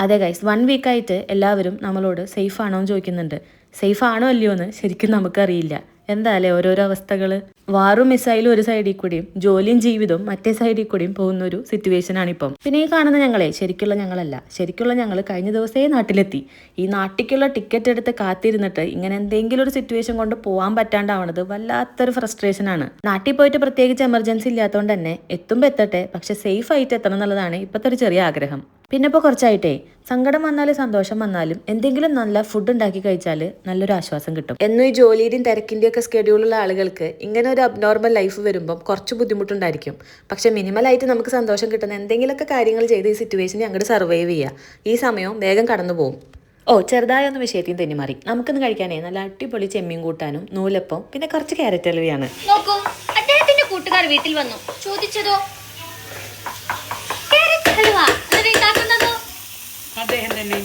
അതെ ഗൈസ്, 1 വീക്കായിട്ട് എല്ലാവരും നമ്മളോട് സേഫ് ആണോ എന്ന് ചോദിക്കുന്നുണ്ട്. സേഫ് ആണോ അല്ലയോ എന്ന് ശരിക്കും നമുക്കറിയില്ല. എന്തായാലേ ഓരോരോ അവസ്ഥകൾ. വാറും മിസൈലും ഒരു സൈഡിൽ കൂടിയും ജോലിയും ജീവിതവും മറ്റേ സൈഡിൽ കൂടിയും പോകുന്ന ഒരു സിറ്റുവേഷൻ ആണിപ്പം. പിന്നെ ഈ കാണുന്ന ഞങ്ങളെ ശരിക്കുള്ള ഞങ്ങളല്ല. ശരിക്കുള്ള ഞങ്ങൾ കഴിഞ്ഞ ദിവസമേ നാട്ടിലെത്തി. ഈ നാട്ടിലേക്കുള്ള ടിക്കറ്റ് എടുത്ത് കാത്തിരുന്നിട്ട് ഇങ്ങനെ എന്തെങ്കിലും ഒരു സിറ്റുവേഷൻ കൊണ്ട് പോകാൻ പറ്റാണ്ടാവണത് വല്ലാത്തൊരു ഫ്രസ്ട്രേഷൻ ആണ്. നാട്ടിൽ പോയിട്ട് പ്രത്യേകിച്ച് എമർജൻസി ഇല്ലാത്തതുകൊണ്ട് തന്നെ എത്തുമ്പോൾ എത്തട്ടെ, പക്ഷെ സേഫ് ആയിട്ട് എത്തണം എന്നുള്ളതാണ് ഇപ്പോഴത്തെ ഒരു ചെറിയ ആഗ്രഹം. പിന്നെ ഇപ്പോൾ കുറച്ചായിട്ടേ സങ്കടം വന്നാലും സന്തോഷം വന്നാലും എന്തെങ്കിലും നല്ല ഫുഡ് ഉണ്ടാക്കി കഴിച്ചാൽ നല്ലൊരു ആശ്വാസം കിട്ടും. എന്നും ഈ ജോലിയുടെയും തിരക്കിൻ്റെയും ഒക്കെ സ്കെഡ്യൂളുള്ള ആളുകൾക്ക് ഇങ്ങനെ ഒരു അബ്നോർമൽ ലൈഫ് വരുമ്പം കുറച്ച് ബുദ്ധിമുട്ടുണ്ടായിരിക്കും. പക്ഷെ മിനിമലായിട്ട് നമുക്ക് സന്തോഷം കിട്ടുന്ന എന്തെങ്കിലുമൊക്കെ കാര്യങ്ങൾ ചെയ്ത് ഈ സിറ്റുവേഷനെ അങ്ങോട്ട് സർവൈവ് ചെയ്യുക. ഈ സമയവും വേഗം കടന്നു പോകും. ചെറുതായ ഒന്ന് വിഷയത്തിൽ തന്നെ മാറി. നമുക്കിന്ന് കഴിക്കാനേ നല്ല അടിപൊളി ചെമ്മീൻ കൂട്ടാനും നൂലപ്പം പിന്നെ കുറച്ച് ക്യാരറ്റ് ഹൽവയാണ്. നോക്കൂ, അദ്ദേഹത്തിന്റെ കൂട്ടുകാർ വീട്ടിൽ വന്നു. ചോദിച്ചതോ ക്യാരറ്റ് ഹൽവ. അദ്ദേഹം തന്നെ